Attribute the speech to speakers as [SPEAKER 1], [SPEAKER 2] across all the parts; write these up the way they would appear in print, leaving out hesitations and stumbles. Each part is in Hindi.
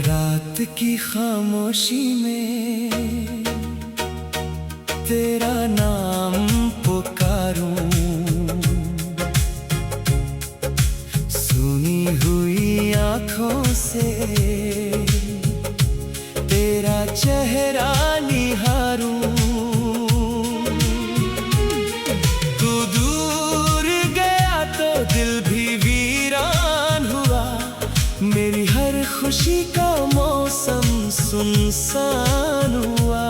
[SPEAKER 1] रात की खामोशी में तेरा नाम पुकारूं, सुनी हुई आँखों से तेरा चेहरा निहारूं। तू दूर गया तो दिल भी वीरान हुआ, मेरी हर खुशी का मौसम सुनसान हुआ।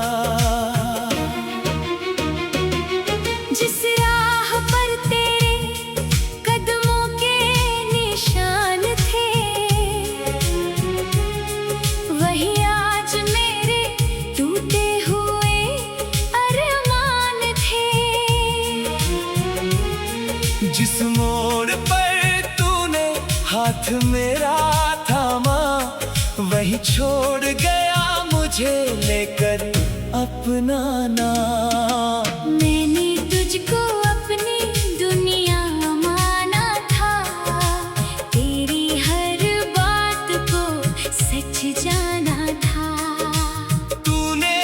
[SPEAKER 2] जिस राह पर तेरे कदमों के निशान थे, वही आज मेरे टूटे हुए अरमान थे।
[SPEAKER 1] जिस मोड़ पर तूने हाथ मेरा थामा, वही छोड़ गया मुझे लेकर अपना नाम।
[SPEAKER 2] मैंने तुझको अपनी दुनिया माना था, तेरी हर बात को सच जाना था।
[SPEAKER 1] तूने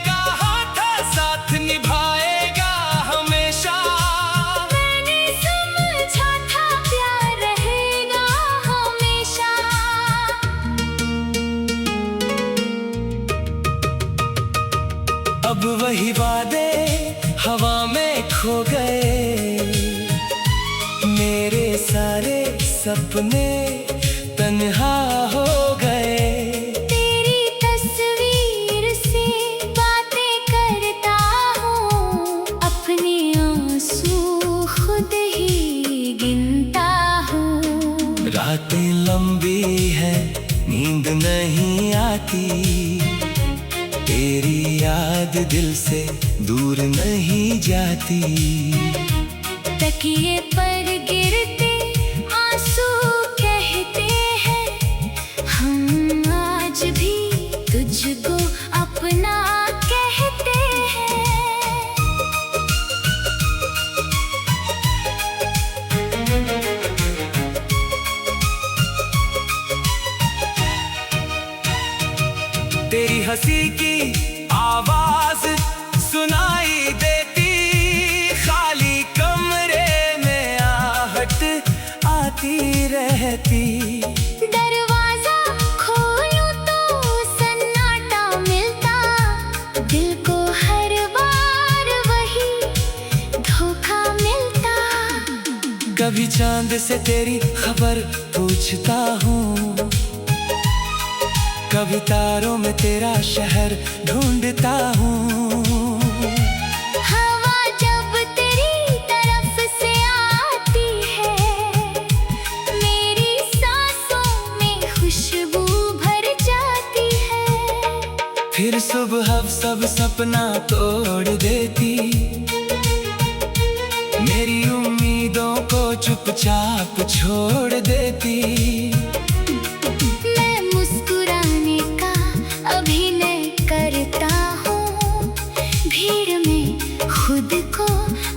[SPEAKER 1] कहा था साथ निभाएगा हमेशा,
[SPEAKER 2] मैंने समझा था प्यार रहेगा हमेशा।
[SPEAKER 1] अब वही वादे हवा में खो गए, मेरे सारे सपने तन्हा हो गए।
[SPEAKER 2] तेरी तस्वीर से बातें करता हूँ, अपने आंसू खुद ही गिनता हूँ।
[SPEAKER 1] रातें लंबी है, नींद नहीं आती, तेरी याद दिल से दूर नहीं जाती।
[SPEAKER 2] तकिए पर गिरते आंसू कहते हैं, हम आज भी तुझको अपना कहते हैं।
[SPEAKER 1] तेरी हंसी की आवाज सुनाई देती, खाली कमरे में आहट आती रहती।
[SPEAKER 2] दरवाजा खोलूं तो सन्नाटा मिलता, दिल को हर बार वही धोखा मिलता।
[SPEAKER 1] कभी चांद से तेरी खबर पूछता हूँ, कभी तारों में तेरा शहर ढूंढता हूँ।
[SPEAKER 2] हवा जब तेरी तरफ से आती है, मेरी सांसों में खुशबू भर जाती है।
[SPEAKER 1] फिर सुबह सब सपना तोड़ देती, मेरी उम्मीदों को चुपचाप छोड़ देती।
[SPEAKER 2] अभिनय करता हूँ, भीड़ में खुद को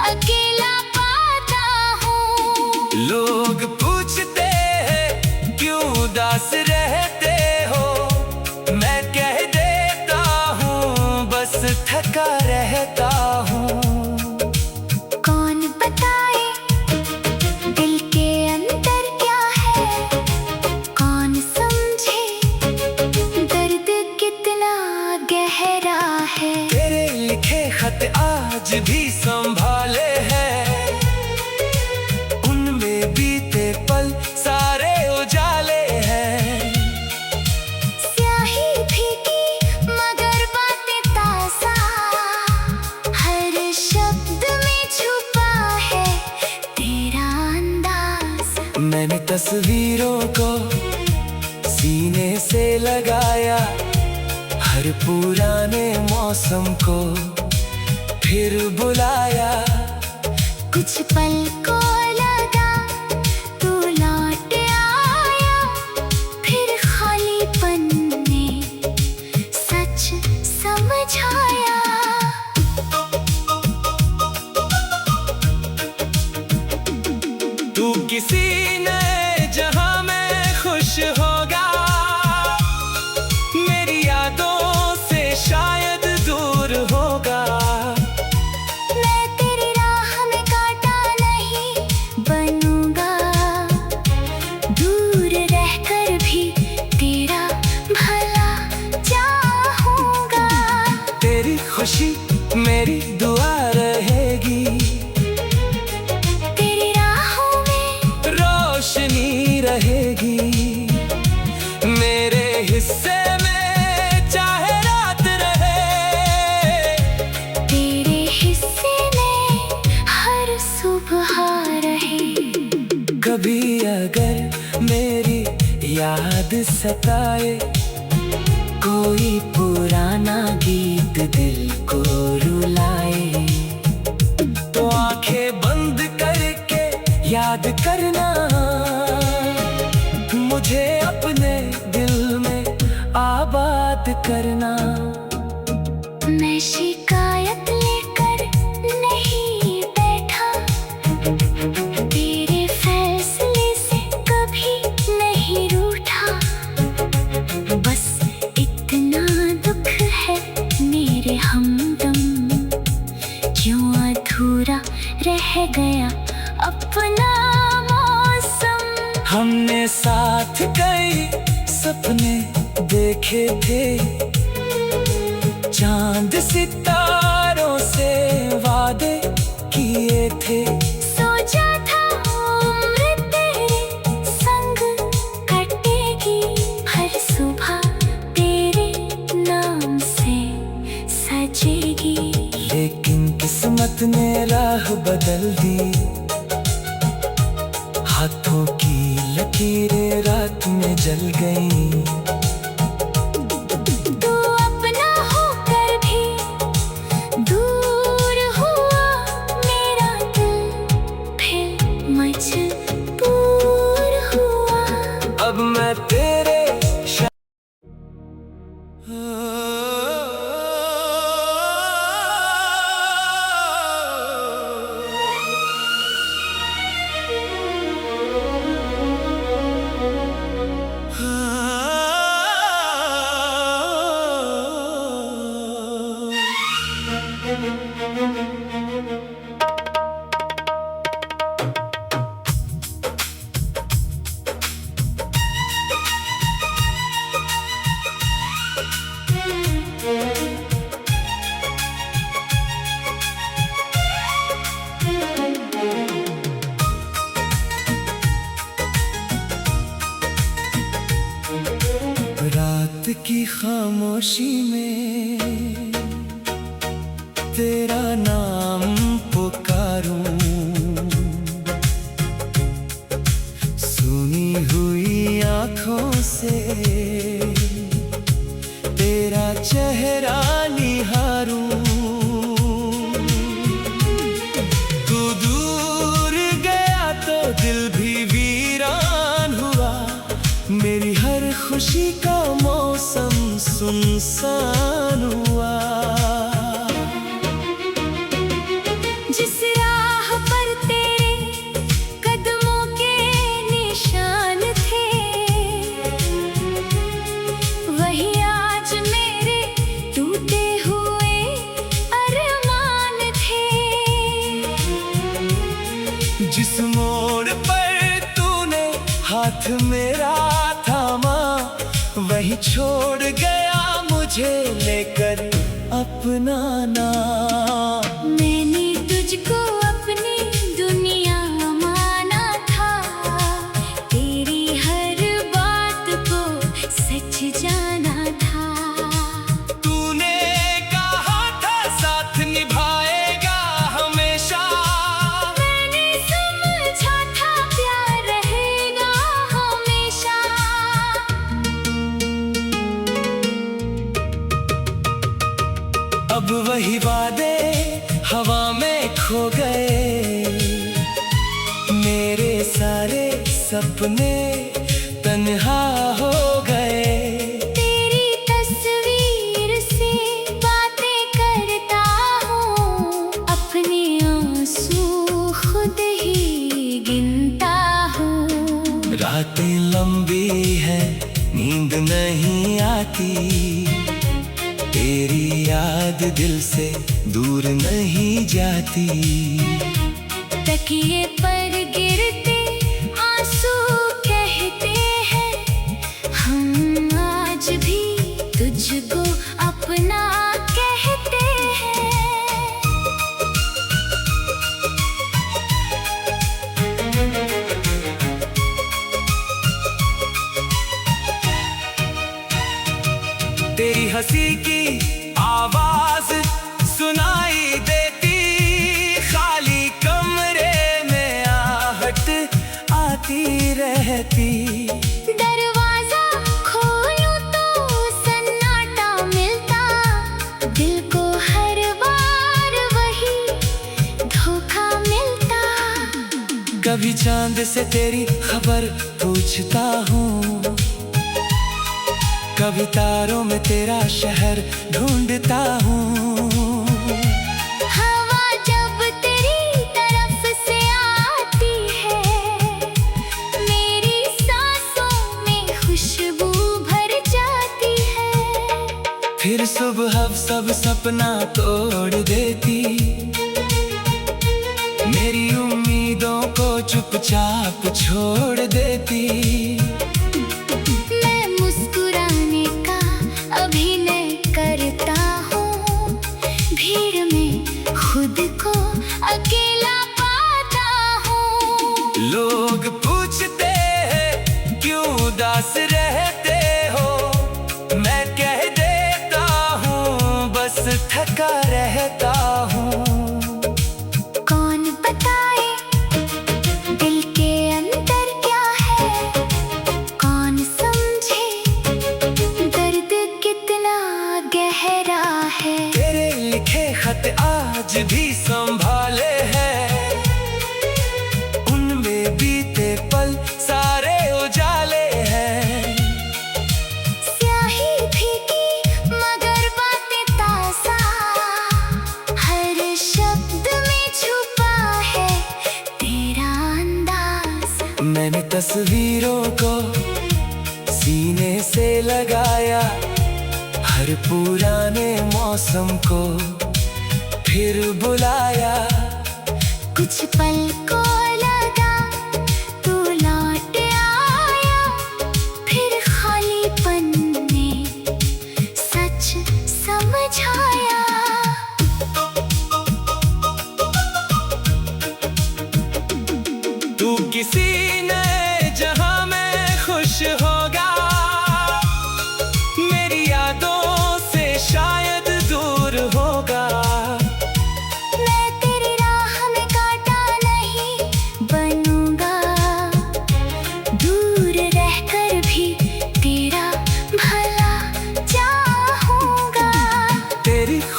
[SPEAKER 2] अकेला पाता हूँ।
[SPEAKER 1] लोग पूछते हैं क्यों उदास रहते हो, मैं कह देता हूँ बस थका रहता हूँ।
[SPEAKER 2] कौन बताए दिल के अंदर क्या है, कौन समझे दर्द कितना गहरा है।
[SPEAKER 1] तेरे लिखे खत आज भी संभाले हैं, उनमें बीते पल सारे उजाले हैं।
[SPEAKER 2] स्याही फीकी
[SPEAKER 1] तस्वीरों को सीने से लगाया, हर पुराने मौसम को फिर बुलाया।
[SPEAKER 2] कुछ पल को लगा तू लौट आया, फिर खालीपन ने सच समझाया।
[SPEAKER 1] तू किसी नए जहां में खुश होगा, मेरी यादों से शायद दूर होगा।
[SPEAKER 2] मैं तेरी राह में कांटा नहीं बनूंगा, दूर रहकर भी तेरा भला चाहूंगा।
[SPEAKER 1] तेरी खुशी मेरी दुआ रहेगी,
[SPEAKER 2] तेरी राहों में
[SPEAKER 1] रोशनी रहेगी। मेरे हिस्से में चाहे रात रहे,
[SPEAKER 2] तेरे हिस्से में हर सुबह रहे।
[SPEAKER 1] कभी अगर मेरी याद सताए, कोई पुराना गीत दिल को रुलाए, तो आंखें बंद करके याद करना, मुझे अपने दिल में आबाद करना।
[SPEAKER 2] मैं शिकायत लेकर नहीं बैठा, तेरे फैसले से कभी नहीं रूठा। बस इतना दुख है मेरे हमदम, क्यों अधूरा रह गया अपना मौसम।
[SPEAKER 1] हमने साथ कई सपने देखे थे, चांद सितारों से वादे किए थे।
[SPEAKER 2] सोचा था उम्र तेरे संग कटेगी, हर सुबह तेरे नाम से सजेगी।
[SPEAKER 1] लेकिन किस्मत ने राह बदल दी, हाथों की लकीरें रात में जल गईं।
[SPEAKER 2] तू अपना होकर भी दूर हुआ, मेरा दिल फिर मजबूर हुआ।
[SPEAKER 1] अब मैं तेरे रात की खामोशी में तेरा नाम पुकारूं, सुनी हुई आंखों से तेरा चेहरा निहारूं। तू दूर गया तो दिल भी वीरान हुआ, मेरी हर खुशी का मौसम सुनसान हुआ।
[SPEAKER 2] जिस राह पर तेरे कदमों के निशान थे, वही आज मेरे टूटे हुए अरमान थे।
[SPEAKER 1] जिस मोड़ पर तूने हाथ मेरा थामा, वही छोड़ गया मुझे लेकर अपना नाम।
[SPEAKER 2] मैंने तुझको अपनी दुनिया माना था, तेरी हर बात को सच जाना था।
[SPEAKER 1] तूने कहा था साथ निभाएगा हमेशा,
[SPEAKER 2] मैंने समझा था प्यार रहेगा
[SPEAKER 1] अब वही वादे हवा में खो गए, मेरे सारे सपने तन्हा हो गए।
[SPEAKER 2] तेरी तस्वीर से बातें करता हूँ, अपने आंसू खुद ही गिनता हूँ।
[SPEAKER 1] रातें लंबी है, नींद नहीं आती, तेरी याद दिल से दूर नहीं जाती।
[SPEAKER 2] तकिए पर गिरते आंसू कहते हैं, हम आज भी तुझको अपना कहते हैं।
[SPEAKER 1] तेरी हंसी की आवाज सुनाई देती, खाली कमरे में आहट आती रहती।
[SPEAKER 2] दरवाजा खोलूं तो सन्नाटा मिलता, दिल को हर बार वही धोखा मिलता।
[SPEAKER 1] कभी चांद से तेरी खबर पूछता हूँ, कभी तारों में तेरा शहर ढूंढता हूँ।
[SPEAKER 2] हवा जब तेरी तरफ से आती है, मेरी सांसों में खुशबू भर जाती है।
[SPEAKER 1] फिर सुबह सब सपना तोड़ देती, मेरी उम्मीदों को चुपचाप छोड़ देती।
[SPEAKER 2] खुद को अकेला पाता हूँ।
[SPEAKER 1] लोग पूछते हैं क्यों उदास रहते हो, मैं कह देता हूँ बस थका रहता हूँ।
[SPEAKER 2] कौन बताए दिल के अंदर क्या है, कौन समझे दर्द कितना गहरा है।
[SPEAKER 1] तेरे लिखे खत आज भी संभाले हैं, उनमें बीते पल सारे उजाले हैं।
[SPEAKER 2] स्याही फीकी मगर बातें ताज़ा, हर शब्द में छुपा है तेरा अंदाज़।
[SPEAKER 1] मैंने तस्वीरों को सीने से लगाया, हर पुराने मौसम को फिर बुलाया।
[SPEAKER 2] कुछ पल को लगा तू लौट आया, फिर खालीपन ने सच समझाया।
[SPEAKER 1] तू किसी नए जहां में खुश होगा, मेरी यादों से शायद दूर होगा।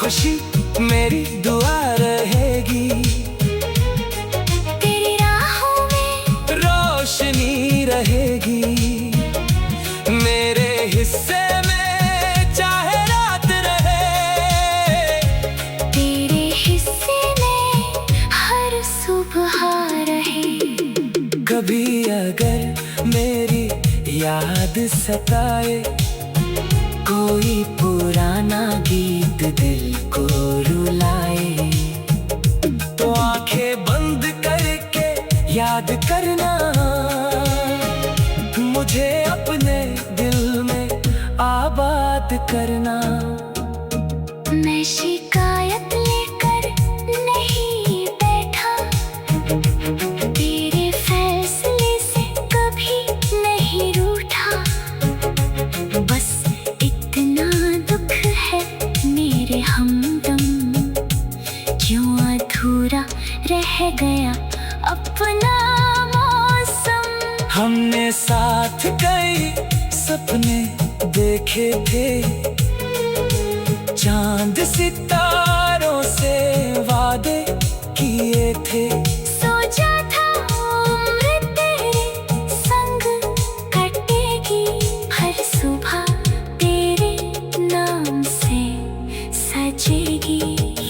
[SPEAKER 1] खुशी मेरी दुआ रहेगी,
[SPEAKER 2] तेरी राहों में
[SPEAKER 1] रोशनी रहेगी। मेरे हिस्से में चाहे रात रहे,
[SPEAKER 2] तेरे हिस्से में हर सुबह रहे।
[SPEAKER 1] कभी अगर मेरी याद सताए, कोई पुराना गीत दिल को रुलाए, तो आंखें बंद करके याद करना, मुझे अपने दिल में आबाद करना।
[SPEAKER 2] मैं शिकायत लेकर नहीं बैठा, तेरे फैसले से कभी नहीं रूठा। बस इतना दुख है मेरे हमदम, क्यों अधूरा रह गया अपना मौसम।
[SPEAKER 1] हमने साथ कई सपने देखे थे, चांद सितारे से वादे किए थे।
[SPEAKER 2] सोचा था उम्र तेरे संग कटेगी, हर सुबह तेरे नाम से सजेगी।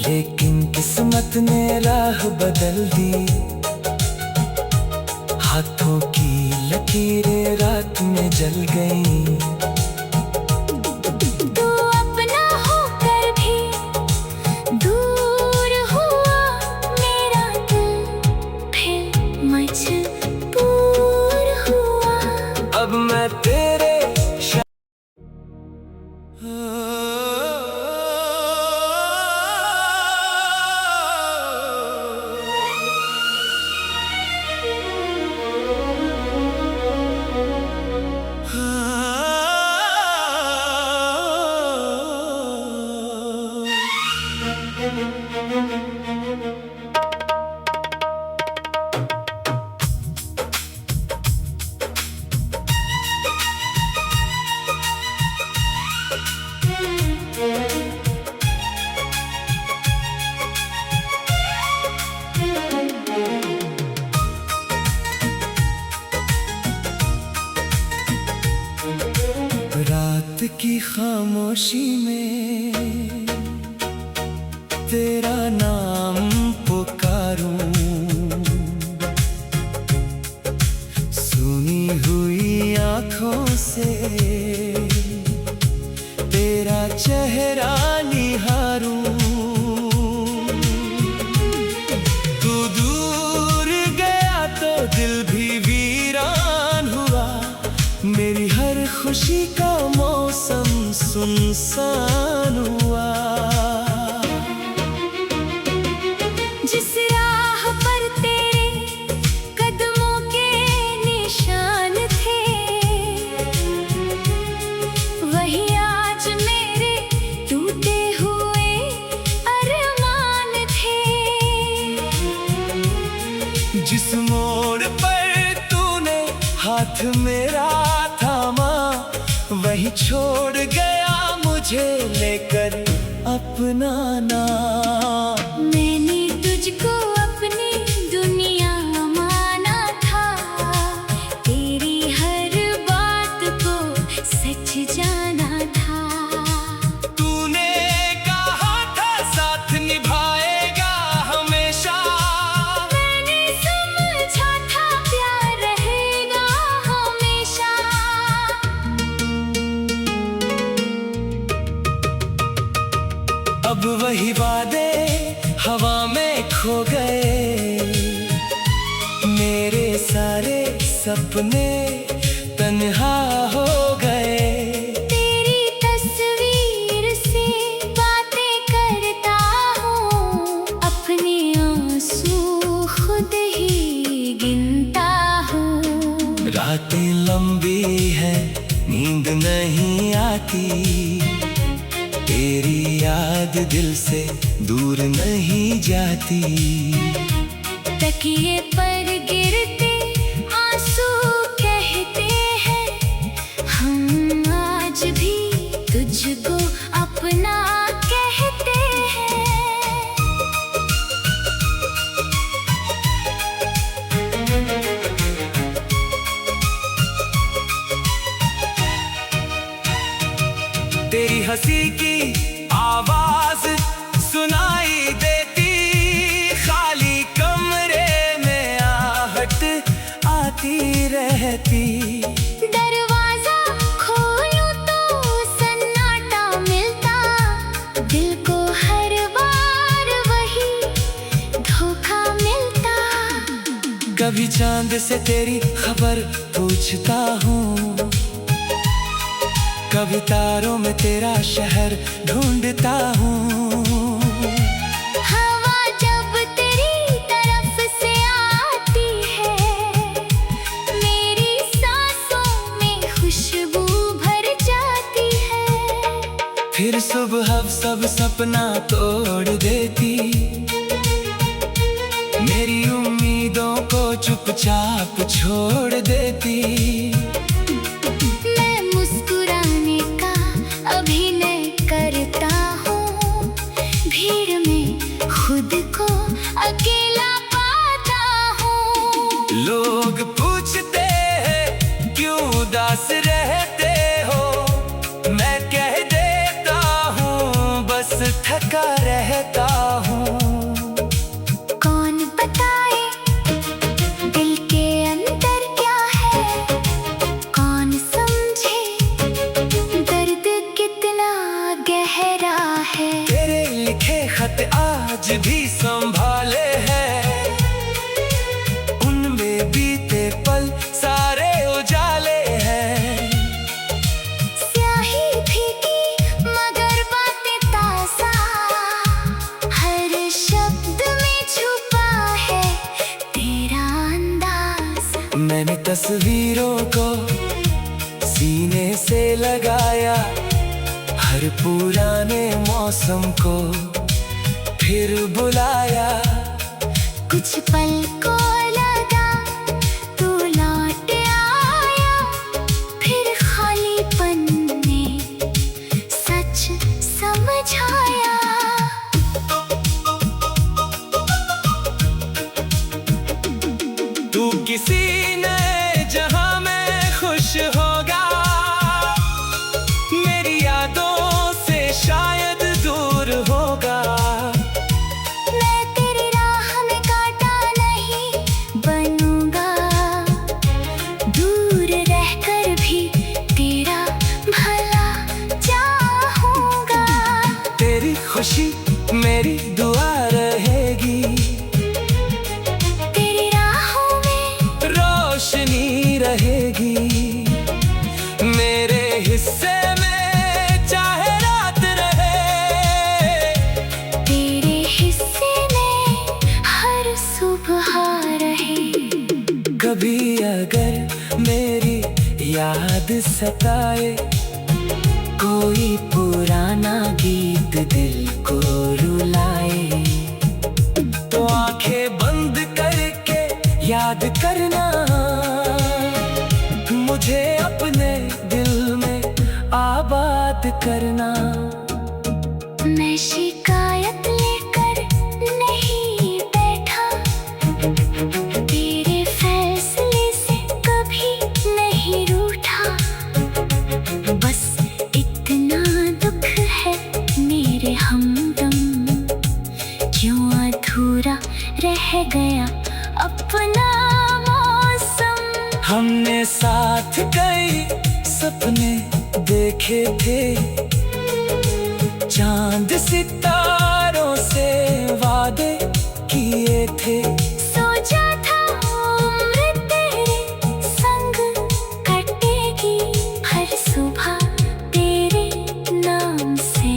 [SPEAKER 1] लेकिन किस्मत ने राह बदल दी, हाथों की लकीरें रात में जल गईं।
[SPEAKER 2] तू अपना होकर भी दूर हुआ, मेरा दिल फिर मजबूर हुआ।
[SPEAKER 1] अब मैं तेरे रात की खामोशी में तेरा नाम पुकारूं, सुनी हुई आंखों से तेरा चेहरा निहारूं। तू दूर गया तो दिल भी वीरान हुआ, मेरी हर खुशी का मौसम सुनसान हुआ।
[SPEAKER 2] जिस राह पर तेरे कदमों के निशान थे, वही आज मेरे टूटे हुए अरमान थे।
[SPEAKER 1] जिस मोड़ पर तूने हाथ मेरा थामा, वही छोड़ गया मुझे लेकर अपना नाम।
[SPEAKER 2] मैंने तुझको अपनी दुनिया माना था, तेरी हर बात को सच जाना था।
[SPEAKER 1] तूने कहा था साथ निभाएगा हमेशा,
[SPEAKER 2] मैंने समझा था प्यार रहेगा हमेशा।
[SPEAKER 1] अब वही वादे हवा में खो गए, मेरे सारे सपने तन्हा हो गए।
[SPEAKER 2] तेरी तस्वीर से बातें करता हूँ, अपने आंसू खुद ही गिनता हूँ।
[SPEAKER 1] रातें लंबी है, नींद नहीं आती, तेरी याद दिल से दूर नहीं जाती।
[SPEAKER 2] तकिए पर गिरते आंसू कहते हैं, हम आज भी तुझको अपना कहते हैं।
[SPEAKER 1] तेरी हंसी की आवाज सुनाई देती, खाली कमरे में आहट आती रहती।
[SPEAKER 2] दरवाजा खोलूं तो सन्नाटा मिलता, दिल को हर बार वही धोखा मिलता।
[SPEAKER 1] कभी चांद से तेरी खबर पूछता हूँ, कभी तारों में तेरा शहर ढूंढता हूँ।
[SPEAKER 2] हवा जब तेरी तरफ से आती है, मेरी सांसों में खुशबू भर जाती है।
[SPEAKER 1] फिर सुबह सब सपना तोड़ देती, मेरी उम्मीदों को चुपचाप छोड़ देती।
[SPEAKER 2] मैं मुस्कुराने का अभिनय करता हूँ, भीड़ में
[SPEAKER 1] थका रहता हूँ।
[SPEAKER 2] कौन बताए दिल के अंदर क्या है, कौन समझे दर्द कितना गहरा है।
[SPEAKER 1] तेरे लिखे खत आज भी संभाले हैं, उनमें बीते पल सारे उजाले हैं।
[SPEAKER 2] स्याही फीकी मगर बातें ताज़ा, हर शब्द में छुपा है तेरा अंदाज।
[SPEAKER 1] मैंने तस्वीरों को सीने से लगाया, हर पुराने मौसम को फिर बुलाया।
[SPEAKER 2] कुछ पल को लगा तू लौट आया, फिर खालीपन ने सच समझाया।
[SPEAKER 1] तू किसी नए जहां में खुश होगा, मेरी यादों से शायद दूर होगा।
[SPEAKER 2] मैं तेरी राह में कांटा नहीं बनूंगा, दूर रहकर भी तेरा भला चाहूंगा।
[SPEAKER 1] तेरी खुशी मेरी दुआ रहेगी,
[SPEAKER 2] तेरी राहों में
[SPEAKER 1] रोशनी रहेगी। मेरे हिस्से में चाहे रात रहे,
[SPEAKER 2] तेरे हिस्से में हर सुबह रहे।
[SPEAKER 1] कभी अगर मेरी याद सताए, कोई पुराना गीत दिल को रुलाए, तो आंखें बंद करके याद करना, मुझे अपने दिल में आबाद करना।
[SPEAKER 2] मैं शिकायत लेकर नहीं बैठा, तेरे फैसले से कभी नहीं रूठा। बस इतना दुख है मेरे हमदम, क्यों अधूरा रह गया अपना मौसम।
[SPEAKER 1] हमने साथ कई सपने देखे थे, चांद सितारों से वादे किए थे।
[SPEAKER 2] सोचा था उम्र तेरे संग कटेगी, हर सुबह तेरे नाम से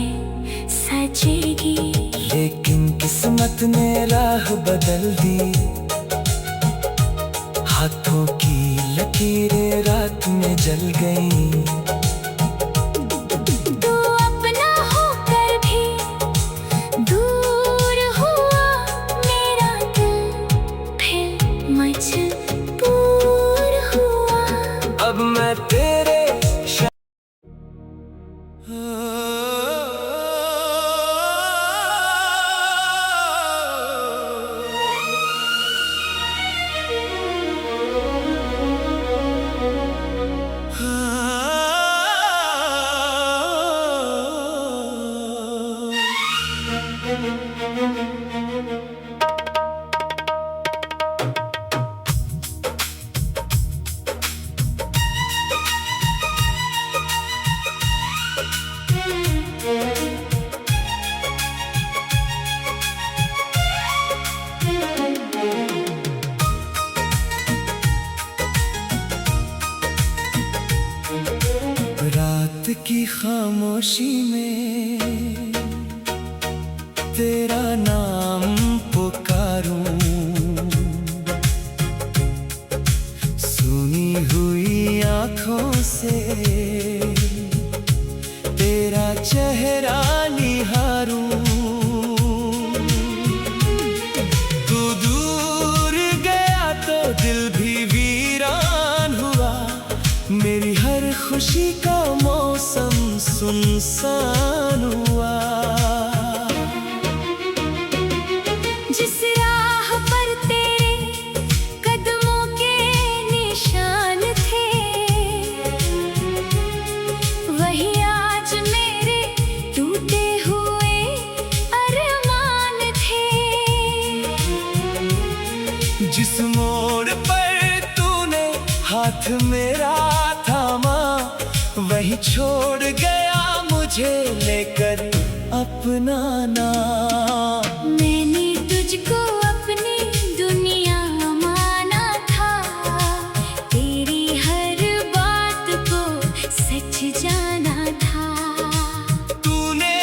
[SPEAKER 2] सजेगी।
[SPEAKER 1] लेकिन किस्मत ने राह बदल दी, हाथों की लकीरें रात में जल गईं।
[SPEAKER 2] तू अपना होकर भी दूर हुआ, मेरा दिल फिर मजबूर हुआ।
[SPEAKER 1] अब मैं तेरे रात की खामोशी में तेरा नाम पुकारूं, सुनी हुई आँखों से तेरा चेहरा निहारूं। तू दूर गया तो दिल भी वीरान हुआ, मेरी हर खुशी का मौसम सुनसान हुआ।
[SPEAKER 2] जिस राह पर तेरे कदमों के निशान थे, वही आज मेरे टूटे हुए
[SPEAKER 1] जिस मोड़ पर तूने हाथ मेरा थामा, वही छोड़ गया मुझे लेकर अपना नाम।
[SPEAKER 2] मैंने तुझको अपनी दुनिया माना था, तेरी हर बात को सच जाना था।
[SPEAKER 1] तूने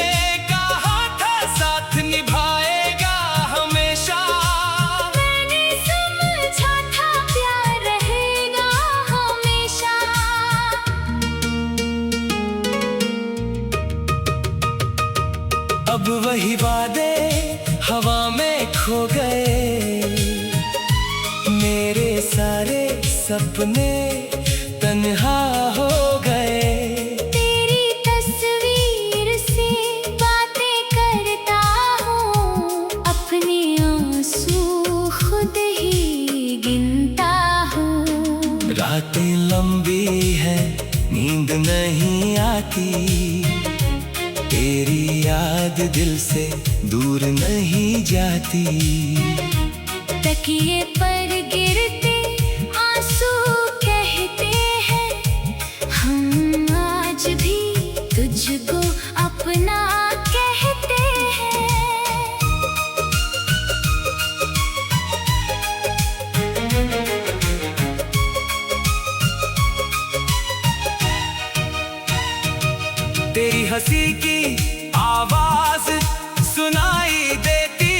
[SPEAKER 1] कहा था साथ निभाएगा हमेशा,
[SPEAKER 2] मैंने समझा था प्यार रहेगा हमेशा।
[SPEAKER 1] अब वही वादे हवा में खो गए, मेरे सारे सपने तन्हा हो गए।
[SPEAKER 2] तेरी तस्वीर से बातें करता हूँ, अपने आंसू खुद ही गिनता हूँ।
[SPEAKER 1] रातें लंबी है, नींद नहीं आती, तेरी याद दिल से दूर नहीं जाती।
[SPEAKER 2] तकिए पर गिरते आंसू कहते हैं, हम आज भी तुझको अपना कहते हैं।
[SPEAKER 1] तेरी हंसी की आवाज सुनाई देती,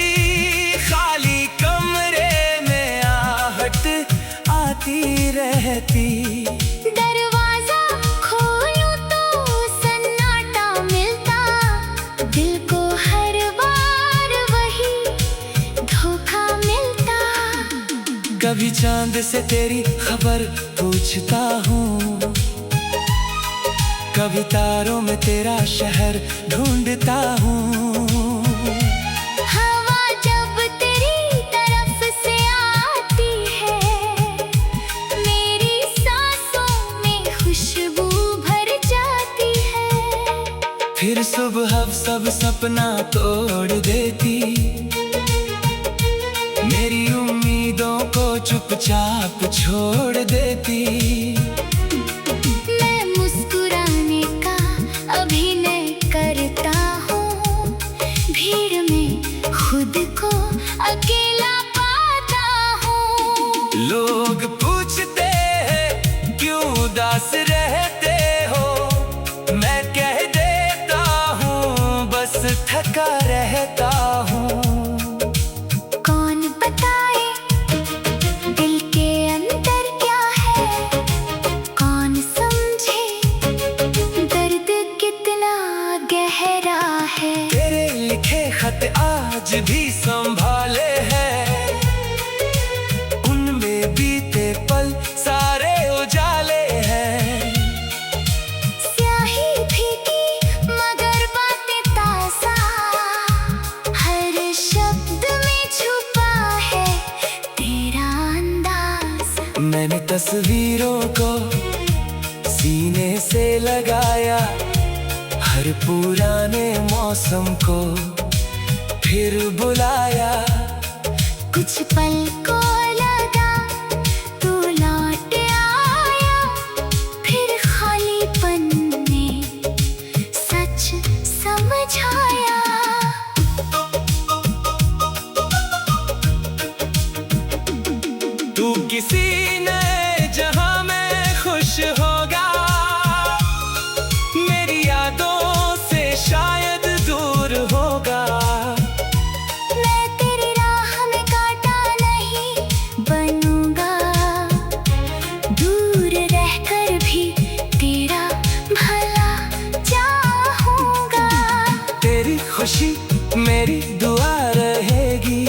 [SPEAKER 1] खाली कमरे में आहट आती रहती।
[SPEAKER 2] दरवाजा खोलूं तो सन्नाटा मिलता, दिल को हर बार वही धोखा मिलता।
[SPEAKER 1] कभी चांद से तेरी खबर पूछता हूँ, कभी तारों में तेरा शहर ढूंढता हूँ।
[SPEAKER 2] हवा जब तेरी तरफ से आती है, मेरी सांसों में खुशबू भर जाती है।
[SPEAKER 1] फिर सुबह सब सपना तोड़ देती, मेरी उम्मीदों को चुपचाप छोड़ देती।
[SPEAKER 2] खुद को अकेला पाता हूँ।
[SPEAKER 1] लोग पूछते हैं क्यों उदास रहते हो, मैं कह देता हूँ बस थका रहता हूँ।
[SPEAKER 2] कौन बताए दिल के अंदर क्या है, कौन समझे दर्द कितना गहरा है।
[SPEAKER 1] तेरे लिखे खत आज भी संभाले हैं, उनमें बीते पल सारे उजाले हैं।
[SPEAKER 2] स्याही फीकी मगर बातें ताज़ा, हर शब्द में छुपा है तेरा अंदाज।
[SPEAKER 1] मैंने तस्वीरों को सीने से लगाया, हर पुराने मौसम को फिर बुलाया।
[SPEAKER 2] कुछ पल को लगा तू लौट आया, फिर खालीपन ने सच समझाया।
[SPEAKER 1] तू किसी नए जहां में खुश होगा, मेरी यादों से शायद दूर होगा। खुशी मेरी दुआ रहेगी,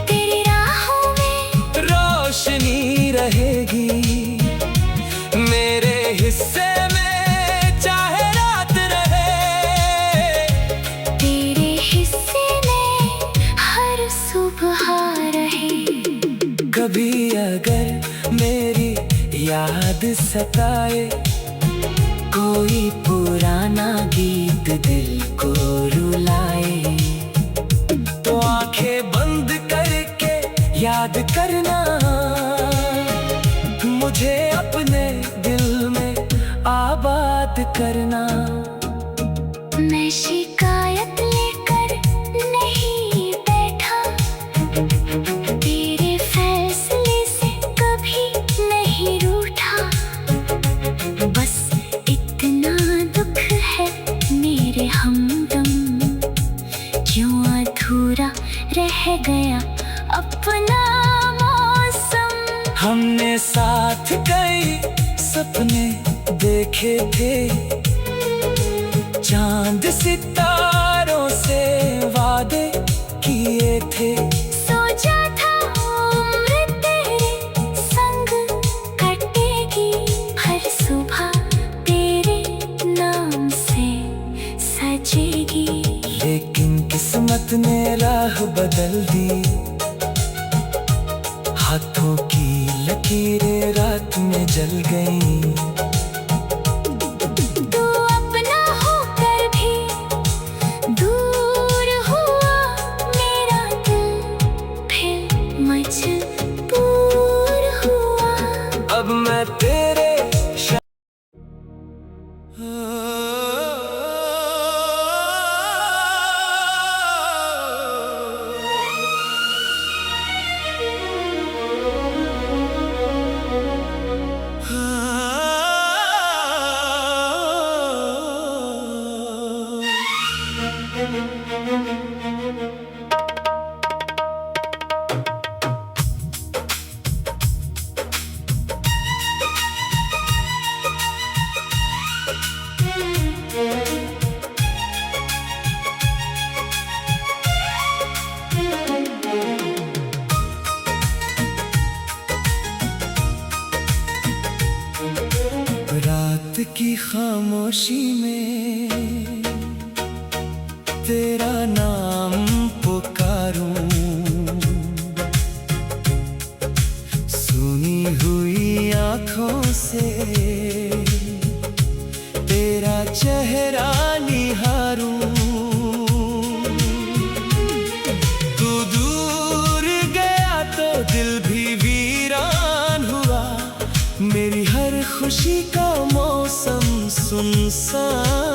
[SPEAKER 2] तेरी राहों में
[SPEAKER 1] रोशनी रहेगी। मेरे हिस्से में चाहे रात रहे,
[SPEAKER 2] तेरे हिस्से में हर सुबह रहे।
[SPEAKER 1] कभी अगर मेरी याद सताए, कोई पुराना गीत दिल को रुलाए, तो आंखें बंद करके करना।
[SPEAKER 2] मैं शिकायत लेकर नहीं बैठा, तेरे फैसले से कभी नहीं रूठा। बस इतना दुख है मेरे हमदम, क्यों अधूरा रह गया अपना मौसम।
[SPEAKER 1] हमने साथ कई सपने देखे थे, चांद सितारों से वादे किए थे।
[SPEAKER 2] सोचा था उम्र तेरे संग कटेगी, हर सुबह तेरे नाम से सजेगी।
[SPEAKER 1] लेकिन किस्मत ने राह बदल दी, हाथों की लकीरें रात में जल गईं।
[SPEAKER 2] तू अपना होकर भी दूर हुआ, मेरा दिल फिर मजबूर हुआ।
[SPEAKER 1] अब मैं तेरे रात की खामोशी में तेरा नाम पुकारूं, सुनी हुई आँखों से तेरा चेहरा निहारूं। तू दूर गया तो दिल भी वीरान हुआ, मेरी हर खुशी का मौसम सुनसान